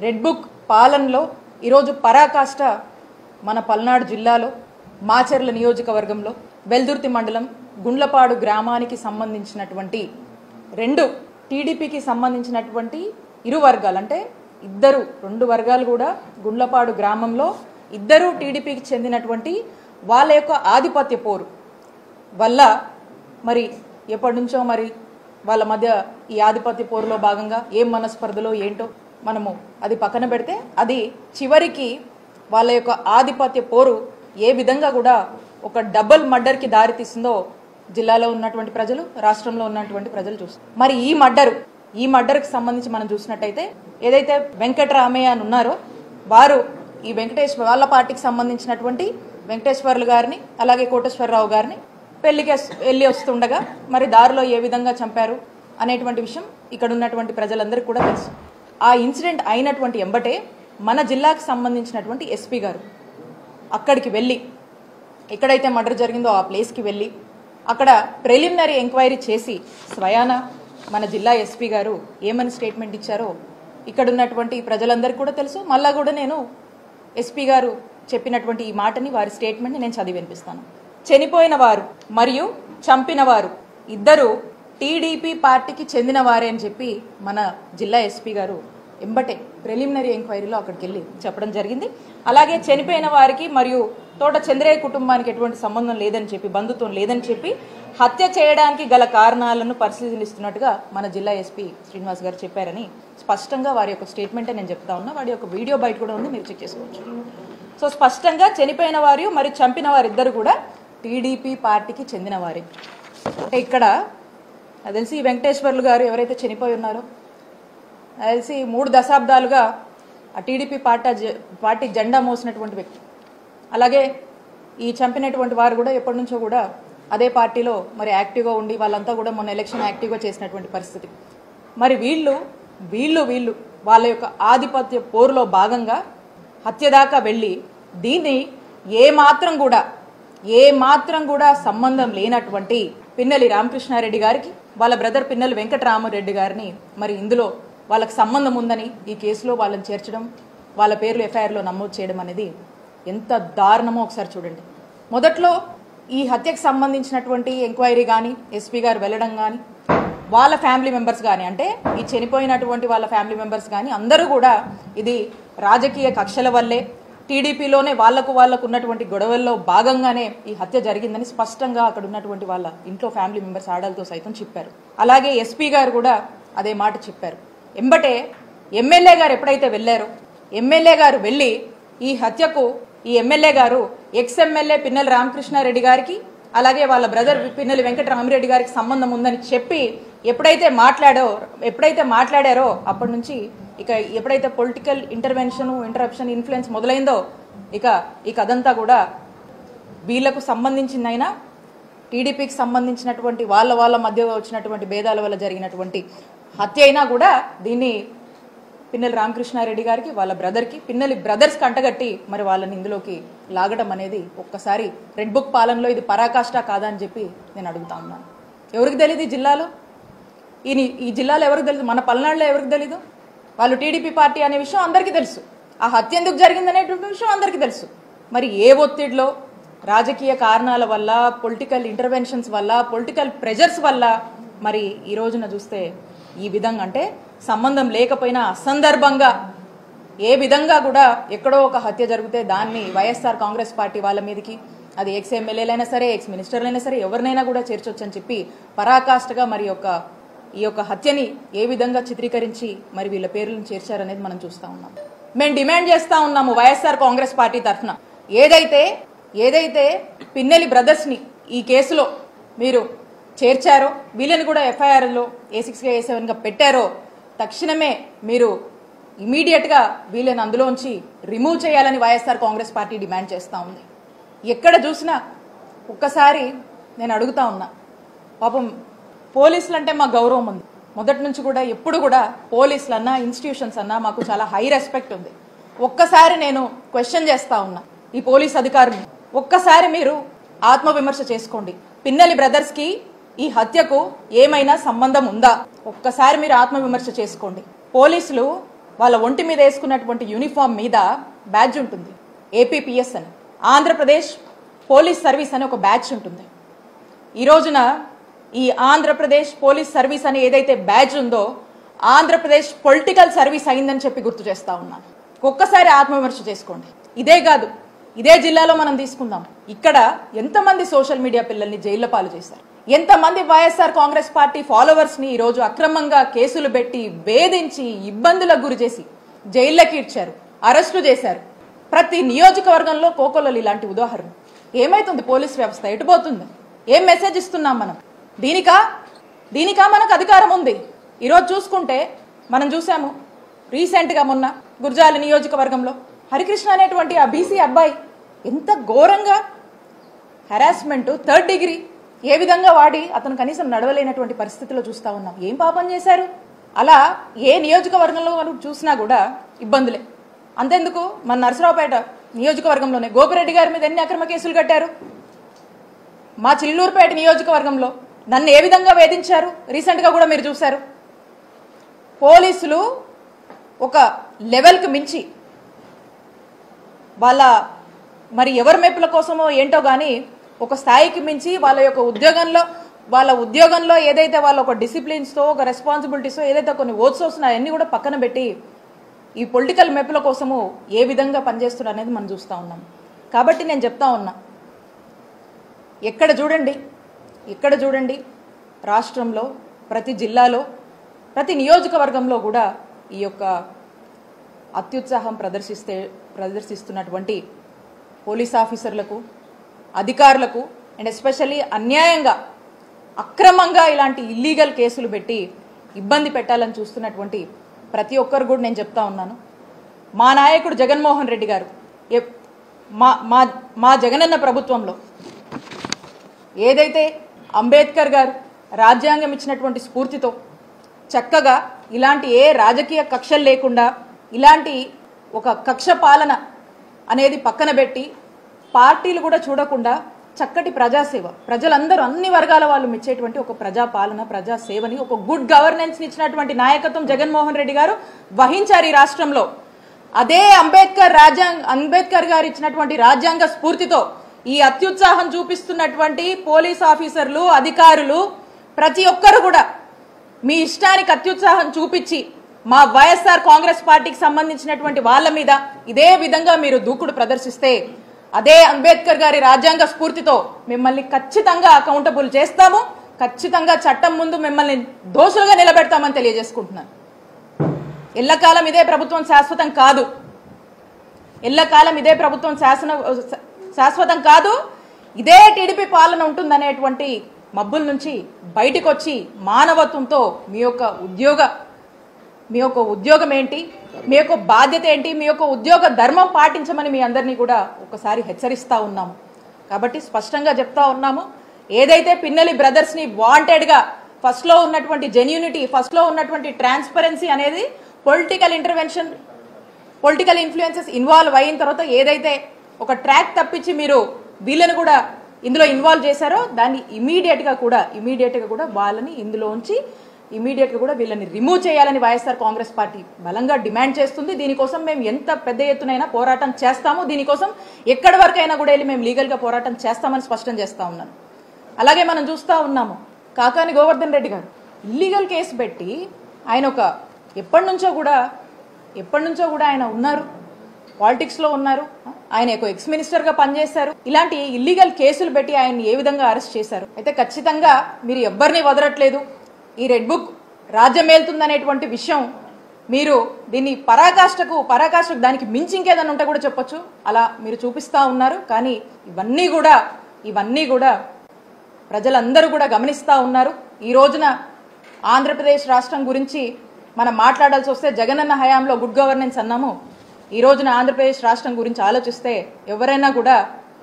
Red book పాలనలో ఈరోజు పరాకాష్ట మన పల్నాడు జిల్లాలో మాచర్ల నియోజకవర్గంలో వెల్దుర్తి మండలం గుండ్లపాడు గ్రామానికి సంబంధించినటువంటి రెండు టీడీపీకి సంబంధించినటువంటి ఇరు వర్గాలు అంటే రెండు వర్గాలు కూడా గుండ్లపాడు గ్రామంలో ఇద్దరు టీడీపీకి చెందినటువంటి వాళ్ళ యొక్క ఆధిపత్య పోరు వల్ల మరి ఎప్పటి నుంచో మరి వాళ్ళ మధ్య ఈ ఆధిపత్య పోరులో భాగంగా ఏం మనస్పర్ధలో ఏంటో మనము అది పక్కన పెడితే అది చివరికి వాళ్ళ యొక్క ఆధిపత్య పోరు ఏ విధంగా కూడా ఒక డబుల్ మర్డర్కి దారితీస్తుందో జిల్లాలో ఉన్నటువంటి ప్రజలు రాష్ట్రంలో ఉన్నటువంటి ప్రజలు చూస్తారు. మరి ఈ మర్డర్కి సంబంధించి మనం చూసినట్టయితే ఏదైతే వెంకటరామయ్య అని ఉన్నారో వారు ఈ వెంకటేశ్వర వాళ్ళ పార్టీకి సంబంధించినటువంటి వెంకటేశ్వర్లు గారిని అలాగే కోటేశ్వరరావు గారిని పెళ్లికి వెళ్ళి వస్తుండగా మరి దారిలో ఏ విధంగా చంపారు అనేటువంటి విషయం ఇక్కడ ఉన్నటువంటి ప్రజలందరికీ కూడా తెలుసు. ఆ ఇన్సిడెంట్ అయినటువంటి ఎంబటే మన జిల్లాకు సంబంధించినటువంటి ఎస్పీ గారు అక్కడికి వెళ్ళి ఎక్కడైతే మర్డర్ జరిగిందో ఆ ప్లేస్కి వెళ్ళి అక్కడ ప్రిలిమినరీ ఎంక్వైరీ చేసి స్వయాన మన జిల్లా ఎస్పీ గారు ఏమని స్టేట్మెంట్ ఇచ్చారో ఇక్కడ ఉన్నటువంటి ప్రజలందరికీ కూడా తెలుసు. మళ్ళా కూడా నేను ఎస్పీ గారు చెప్పినటువంటి ఈ మాటని వారి స్టేట్మెంట్ని నేను చదివి వినిపిస్తాను. చనిపోయిన వారు మరియు చంపిన వారు ఇద్దరు టీడీపీ పార్టీకి చెందిన వారే అని చెప్పి మన జిల్లా ఎస్పీ గారు ఎంబటే ప్రిలిమినరీ ఎంక్వైరీలో అక్కడికి వెళ్ళి చెప్పడం జరిగింది. అలాగే చనిపోయిన వారికి మరియు తోట చంద్రయ్య కుటుంబానికి ఎటువంటి సంబంధం లేదని చెప్పి బంధుత్వం లేదని చెప్పి హత్య చేయడానికి గల కారణాలను పరిశీలిస్తున్నట్టుగా మన జిల్లా ఎస్పీ శ్రీనివాస్ గారు చెప్పారని స్పష్టంగా వారి యొక్క స్టేట్మెంటే నేను చెప్తా ఉన్నా. వాడి యొక్క వీడియో బయట కూడా ఉంది, మీరు చెక్ చేసుకోవచ్చు. సో స్పష్టంగా చనిపోయిన వారు మరియు చంపిన వారిద్దరు కూడా టీడీపీ పార్టీకి చెందిన వారే. అంటే ఇక్కడ అది తెలిసి వెంకటేశ్వర్లు గారు ఎవరైతే చనిపోయి ఉన్నారో తెలిసి 3 దశాబ్దాలుగా ఆ టీడీపీ పార్టీ జెండా మోసినటువంటి వ్యక్తి. అలాగే ఈ చంపినటువంటి వారు కూడా ఎప్పటి నుంచో కూడా అదే పార్టీలో మరి యాక్టివ్గా ఉండి వాళ్ళంతా కూడా మొన్న ఎలక్షన్ యాక్టివ్గా చేసినటువంటి పరిస్థితి. మరి వీళ్ళు వాళ్ళ యొక్క ఆధిపత్య పోరులో భాగంగా హత్య దాకా వెళ్ళి దీన్ని ఏ మాత్రం కూడా సంబంధం లేనటువంటి పిన్నెల్లి రామకృష్ణారెడ్డి గారికి వాళ్ళ బ్రదర్ పిన్నెల్లి వెంకటరామరెడ్డి గారిని మరి ఇందులో వాళ్ళకి సంబంధం ఉందని ఈ కేసులో వాళ్ళని చేర్చడం, వాళ్ళ పేర్లు ఎఫ్ఐఆర్లో నమోదు చేయడం అనేది ఎంత దారుణమో ఒకసారి చూడండి. మొదట్లో ఈ హత్యకు సంబంధించినటువంటి ఎంక్వైరీ కానీ ఎస్పీ గారు వెళ్ళడం కానీ వాళ్ళ ఫ్యామిలీ మెంబర్స్ కానీ అంటే ఈ చనిపోయినటువంటి వాళ్ళ ఫ్యామిలీ మెంబర్స్ కానీ అందరూ కూడా ఇది రాజకీయ కక్షల వల్లే టీడీపీలోనే వాళ్లకు ఉన్నటువంటి గొడవల్లో భాగంగానే ఈ హత్య జరిగిందని స్పష్టంగా అక్కడ ఉన్నటువంటి వాళ్ళ ఇంట్లో ఫ్యామిలీ మెంబర్స్ ఆడలతో సైతం చెప్పారు. అలాగే ఎస్పీ గారు కూడా అదే మాట చెప్పారు. ఎంబటే ఎమ్మెల్యే గారు ఎప్పుడైతే వెళ్ళారో ఎమ్మెల్యే గారు వెళ్ళి ఈ హత్యకు ఈ ఎమ్మెల్యే గారు ఎక్స్ ఎమ్మెల్యే పిన్నెల్లి రామకృష్ణారెడ్డి గారికి అలాగే వాళ్ళ బ్రదర్ పిన్నెల్లి వెంకటరామరెడ్డి గారికి సంబంధం ఉందని చెప్పి ఎప్పుడైతే మాట్లాడారో అప్పటి నుంచి ఇక ఎప్పుడైతే పొలిటికల్ ఇంటరప్షన్ ఇన్ఫ్లుయెన్స్ మొదలైందో ఇక ఈ కథంతా కూడా వీళ్లకు సంబంధించిందైనా టీడీపీకి సంబంధించినటువంటి వాళ్ళ మధ్య వచ్చినటువంటి భేదాల వల్ల జరిగినటువంటి హత్య అయినా కూడా దీన్ని పిన్నెల్లి రామకృష్ణారెడ్డి గారికి వాళ్ళ బ్రదర్కి పిన్నెల్లి బ్రదర్స్ కంటగట్టి మరి వాళ్ళని ఇందులోకి లాగడం అనేది ఒక్కసారి రెడ్ బుక్ పాలనలో ఇది పరాకాష్ట కాదా అని చెప్పి నేను అడుగుతా ఉన్నాను. ఎవరికి తెలియదు ఈ జిల్లాలో? ఈ జిల్లాలో ఎవరికి తెలియదు? మన పల్నాడులో ఎవరికి తెలీదు? వాళ్ళు టీడీపీ పార్టీ అనే విషయం అందరికీ తెలుసు. ఆ హత్య ఎందుకు జరిగిందనేటువంటి విషయం అందరికీ తెలుసు. మరి ఏ ఒత్తిడిలో రాజకీయ కారణాల వల్ల పొలిటికల్ ఇంటర్వెన్షన్స్ వల్ల పొలిటికల్ ప్రెజర్స్ వల్ల మరి ఈ రోజున చూస్తే ఈ విధంగా అంటే సంబంధం లేకపోయినా అసందర్భంగా ఏ విధంగా కూడా ఎక్కడో ఒక హత్య జరిగితే దాన్ని వైఎస్ఆర్ కాంగ్రెస్ పార్టీ వాళ్ళ మీదకి అది ఎక్స్ ఎమ్మెల్యేలైనా సరే ఎక్స్ మినిస్టర్లైనా సరే ఎవరినైనా కూడా చేర్చొచ్చని చెప్పి పరాకాష్ఠగా మరి ఈ యొక్క హత్యని ఏ విధంగా చిత్రీకరించి మరి వీళ్ళ పేర్లను చేర్చారనేది మనం చూస్తూ ఉన్నాం. మేము డిమాండ్ చేస్తూ ఉన్నాము వైఎస్ఆర్ కాంగ్రెస్ పార్టీ తరఫున ఏదైతే పిన్నెల్లి బ్రదర్స్ని ఈ కేసులో మీరు చేర్చారో వీళ్ళని కూడా ఎఫ్ఐఆర్లో A6గా A7గా పెట్టారో తక్షణమే మీరు ఇమీడియట్గా వీళ్ళని అందులోంచి రిమూవ్ చేయాలని వైఎస్ఆర్ కాంగ్రెస్ పార్టీ డిమాండ్ చేస్తూ ఉంది. ఎక్కడ చూసినా ఒక్కసారి నేను అడుగుతా ఉన్నా, పాపం పోలీసులు అంటే మా గౌరవం ఉంది. మొదటి నుంచి కూడా ఎప్పుడు కూడా పోలీసులన్నా ఇన్స్టిట్యూషన్స్ అన్నా మాకు చాలా హై రెస్పెక్ట్ ఉంది. ఒక్కసారి నేను క్వశ్చన్ చేస్తా ఉన్నా ఈ పోలీస్ అధికారులు, ఒక్కసారి మీరు ఆత్మవిమర్శ చేసుకోండి. పిన్నెల్లి బ్రదర్స్కి ఈ హత్యకు ఏమైనా సంబంధం ఉందా? ఒక్కసారి మీరు ఆత్మవిమర్శ చేసుకోండి. పోలీసులు వాళ్ళ ఒంటి మీద వేసుకున్నటువంటి యూనిఫామ్ మీద బ్యాడ్జ్ ఉంటుంది, ఏపీపీఎస్ అని, ఆంధ్రప్రదేశ్ పోలీస్ సర్వీస్ అని ఒక బ్యాడ్జ్ ఉంటుంది. ఈ రోజున ఈ ఆంధ్రప్రదేశ్ పోలీస్ సర్వీస్ అని ఏదైతే బ్యాడ్జ్ ఉందో ఆంధ్రప్రదేశ్ పొలిటికల్ సర్వీస్ అయిందని చెప్పి గుర్తు చేస్తా ఉన్నాను. ఒక్కసారి ఆత్మవిమర్శ చేసుకోండి. ఇదే కాదు, ఇదే జిల్లాలో మనం తీసుకుందాం, ఇక్కడ ఎంతమంది సోషల్ మీడియా పిల్లల్ని జైళ్ల పాలు చేశారు, ఎంతమంది వైఎస్ఆర్ కాంగ్రెస్ పార్టీ ఫాలోవర్స్ ని ఈరోజు అక్రమంగా కేసులు పెట్టి వేధించి ఇబ్బందులకు గురి చేసి జైళ్లకి ఇచ్చారు, అరెస్టు చేశారు. ప్రతి నియోజకవర్గంలో కోకొల్లలు ఇలాంటి ఉదాహరణ. ఏమైతుంది పోలీస్ వ్యవస్థ, ఎటుపోతుంది, ఏం మెసేజ్ ఇస్తున్నాం మనం? దీనికా మనకు అధికారం ఉంది. ఈరోజు చూసుకుంటే మనం చూసాము రీసెంట్గా మొన్న గుర్జాల నియోజకవర్గంలో హరికృష్ణ అనేటువంటి ఆ బీసీ అబ్బాయి ఎంత ఘోరంగా హెరాస్మెంట్ 3rd డిగ్రీ ఏ విధంగా వాడి అతను కనీసం నడవలేనటువంటి పరిస్థితిలో చూస్తూ ఉన్నాం. ఏం పాపం చేశారు? అలా ఏ నియోజకవర్గంలో మనం చూసినా కూడా ఇబ్బందులే. అంతెందుకు మన నరసరావుపేట నియోజకవర్గంలోనే గోపిరెడ్డి గారి మీద ఎన్ని అక్రమ కేసులు కట్టారు. మా చిల్లూరుపేట నియోజకవర్గంలో నన్ను ఏ విధంగా వేధించారు రీసెంట్గా కూడా మీరు చూశారు. పోలీసులు ఒక లెవెల్కి మించి వాళ్ళ మరి ఎవరి మెప్పుల కోసమో ఏంటో కానీ ఒక స్థాయికి మించి వాళ్ళ ఉద్యోగంలో ఏదైతే వాళ్ళ ఒక డిసిప్లిన్స్తో ఒక రెస్పాన్సిబిలిటీస్తో ఏదైతే కొన్ని ఓట్స్ వస్తున్నాయో అన్నీ కూడా పక్కన పెట్టి ఈ పొలిటికల్ మెప్పుల కోసము ఏ విధంగా పనిచేస్తున్నారు అనేది మనం చూస్తూ ఉన్నాం. కాబట్టి నేను చెప్తా ఉన్నా, ఎక్కడ చూడండి రాష్ట్రంలో ప్రతి జిల్లాలో ప్రతి నియోజకవర్గంలో కూడా ఈ యొక్క అత్యుత్సాహం ప్రదర్శిస్తున్నటువంటి పోలీస్ ఆఫీసర్లకు, అధికారులకు అండ్ ఎస్పెషల్లీ అన్యాయంగా అక్రమంగా ఇలాంటి ఇల్లీగల్ కేసులు పెట్టి ఇబ్బంది పెట్టాలని చూస్తున్నటువంటి ప్రతి ఒక్కరు కూడా నేను చెప్తా ఉన్నాను, మా నాయకుడు జగన్మోహన్ రెడ్డి గారు మా జగనన్న ప్రభుత్వంలో ఏదైతే అంబేద్కర్ గారు రాజ్యాంగం ఇచ్చినటువంటి స్ఫూర్తితో చక్కగా ఇలాంటి ఏ రాజకీయ కక్షలు లేకుండా ఇలాంటి ఒక కక్ష పాలన అనేది పక్కన పెట్టి పార్టీలు కూడా చూడకుండా చక్కటి ప్రజాసేవ, ప్రజలందరూ అన్ని వర్గాల వాళ్ళు మెచ్చేటువంటి ఒక ప్రజాపాలన, ప్రజాసేవని, ఒక గుడ్ గవర్నెన్స్ ఇచ్చినటువంటి నాయకత్వం జగన్మోహన్ రెడ్డి గారు వహించారు ఈ రాష్ట్రంలో. అదే అంబేద్కర్ గారు ఇచ్చినటువంటి రాజ్యాంగ స్ఫూర్తితో ఈ అత్యుత్సాహం చూపిస్తున్నటువంటి పోలీస్ ఆఫీసర్లు, అధికారులు ప్రతి ఒక్కరు కూడా మీ ఇష్టానికి అత్యుత్సాహం చూపించి మా వైఎస్ఆర్ కాంగ్రెస్ పార్టీకి సంబంధించినటువంటి వాళ్ళ మీద ఇదే విధంగా మీరు దూకుడు ప్రదర్శిస్తే అదే అంబేద్కర్ గారి రాజ్యాంగ స్ఫూర్తితో మిమ్మల్ని ఖచ్చితంగా అకౌంటబుల్ చేస్తాము, ఖచ్చితంగా చట్టం ముందు మిమ్మల్ని దోషులుగా నిలబెడతామని తెలియజేసుకుంటున్నాను. ఎల్లకాలం ఇదే ప్రభుత్వం శాశ్వతం కాదు, శాశ్వతం కాదు. ఇదే టీడీపీ పాలన ఉంటుందనేటువంటి మబ్బుల నుంచి బయటికి వచ్చి మానవత్వంతో మీ యొక్క ఉద్యోగం ఏంటి, మీ యొక్క బాధ్యత ఏంటి, మీ యొక్క ఉద్యోగ ధర్మం పాటించమని మీ అందరినీ కూడా ఒకసారి హెచ్చరిస్తా ఉన్నాము. కాబట్టి స్పష్టంగా చెప్తా ఉన్నాము, ఏదైతే పిన్నెల్లి బ్రదర్స్ని వాంటెడ్గా ఫస్ట్లో ఉన్నటువంటి జెన్యూనిటీ, ఫస్ట్లో ఉన్నటువంటి ట్రాన్స్పరెన్సీ అనేది పొలిటికల్ ఇన్ఫ్లుయెన్సెస్ ఇన్వాల్వ్ అయిన తర్వాత ఏదైతే ఒక ట్రాక్ తప్పించి మీరు వీళ్ళని కూడా ఇందులో ఇన్వాల్వ్ చేశారో దాన్ని ఇమీడియట్గా కూడా వాళ్ళని ఇందులోంచి ఇమీడియట్గా కూడా వీళ్ళని రిమూవ్ చేయాలని వైఎస్ఆర్ కాంగ్రెస్ పార్టీ బలంగా డిమాండ్ చేస్తుంది. దీనికోసం మేము ఎంత పెద్ద ఎత్తునైనా పోరాటం చేస్తాము, దీనికోసం ఎక్కడి వరకైనా కూడా వెళ్ళి మేము లీగల్గా పోరాటం చేస్తామని స్పష్టం చేస్తా ఉన్నాను. అలాగే మనం చూస్తూ ఉన్నాము, కాకాని గోవర్ధన్ రెడ్డి గారు ఇల్లీగల్ కేసు పెట్టి ఆయన ఎప్పటి నుంచో కూడా ఆయన ఉన్నారు, పాలిటిక్స్లో ఉన్నారు, ఆయన ఒక ఎక్స్ మినిస్టర్గా పనిచేశారు. ఇలాంటి ఇల్లీగల్ కేసులు పెట్టి ఆయన్ని ఏ విధంగా అరెస్ట్ చేశారు? అయితే ఖచ్చితంగా మీరు ఎవ్వరిని వదలట్లేదు. ఈ రెడ్ బుక్ రాజ్యమేలుతుందనేటువంటి విషయం మీరు దీన్ని పరాకాష్ఠకు దానికి మించి ఇంకేదన్నా ఉంటే కూడా చెప్పొచ్చు, అలా మీరు చూపిస్తా ఉన్నారు. కానీ ఇవన్నీ కూడా ప్రజలందరూ కూడా గమనిస్తూ ఉన్నారు. ఈ రోజున ఆంధ్రప్రదేశ్ రాష్ట్రం గురించి మనం మాట్లాడాల్సి వస్తే జగనన్న హయాంలో గుడ్ గవర్నెన్స్ అన్నాము. ఈ రోజున ఆంధ్రప్రదేశ్ రాష్ట్రం గురించి ఆలోచిస్తే ఎవరైనా కూడా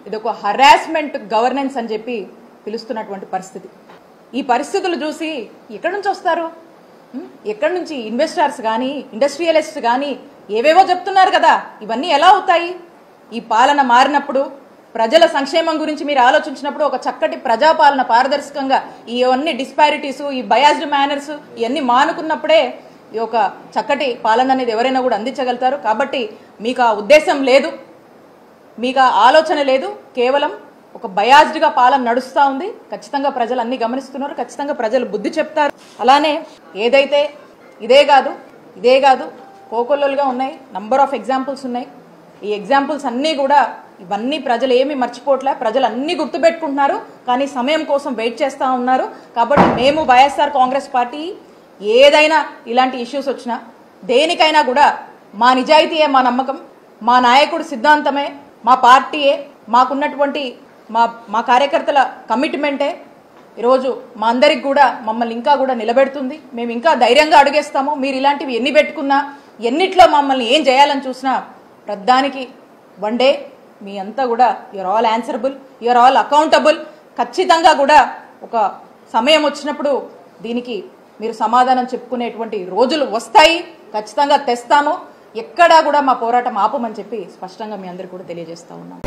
ఇదొక హరాస్మెంట్ గవర్నెన్స్ అని చెప్పి పిలుస్తున్నటువంటి పరిస్థితి. ఈ పరిస్థితులు చూసి ఎక్కడి నుంచి వస్తారు? ఎక్కడి నుంచి? ఇన్వెస్టర్స్ కానీ, ఇండస్ట్రియలిస్ట్ కానీ ఏవేవో చెప్తున్నారు కదా, ఇవన్నీ ఎలా అవుతాయి? ఈ పాలన మారినప్పుడు, ప్రజల సంక్షేమం గురించి మీరు ఆలోచించినప్పుడు, ఒక చక్కటి ప్రజాపాలన పారదర్శకంగా ఇవన్నీ డిస్పారిటీస్, ఈ బయాస్డ్ మేనర్స్ ఇవన్నీ మానుకున్నప్పుడే ఈ యొక్క చక్కటి పాలన అనేది ఎవరైనా కూడా అందించగలుగుతారు. కాబట్టి మీకు ఆ ఉద్దేశం లేదు, మీకు ఆ ఆలోచన లేదు, కేవలం ఒక బయాస్డ్గా పాలన నడుస్తూ ఉంది. ఖచ్చితంగా ప్రజలు అన్ని గమనిస్తున్నారు, ఖచ్చితంగా ప్రజలు బుద్ధి చెప్తారు. అలానే ఏదైతే ఇదే కాదు కోకొల్లలుగా ఉన్నాయి, నంబర్ ఆఫ్ ఎగ్జాంపుల్స్ ఉన్నాయి. ఈ ఎగ్జాంపుల్స్ అన్నీ కూడా ఇవన్నీ ప్రజలు ఏమీ మర్చిపోవట్లే, ప్రజలు అన్నీ గుర్తుపెట్టుకుంటున్నారు, కానీ సమయం కోసం వెయిట్ చేస్తూ ఉన్నారు. కాబట్టి మేము వైఎస్ఆర్ కాంగ్రెస్ పార్టీ ఏదైనా ఇలాంటి ఇష్యూస్ వచ్చినా దేనికైనా కూడా మా నిజాయితీయే మా నమ్మకం, మా నాయకుడు సిద్ధాంతమే, మా పార్టీయే, మాకున్నటువంటి మా కార్యకర్తల కమిట్మెంటే ఈరోజు మా అందరికి కూడా మమ్మల్ని ఇంకా కూడా నిలబెడుతుంది. మేము ఇంకా ధైర్యంగా అడుగేస్తాము. మీరు ఇలాంటివి ఎన్ని పెట్టుకున్నా, ఎన్నిట్లో మమ్మల్ని ఏం చేయాలని చూసినా ప్రధానికి వన్ డే మీ అంతా కూడా you are all answerable, you are all accountable. ఖచ్చితంగా కూడా ఒక సమయం వచ్చినప్పుడు దీనికి మీరు సమాధానం చెప్పుకునేటువంటి రోజులు వస్తాయి. ఖచ్చితంగా తెస్తాము. ఎక్కడా కూడా మా పోరాటం ఆపమని చెప్పి స్పష్టంగా మీ అందరికీ కూడా తెలియజేస్తా ఉన్నాం.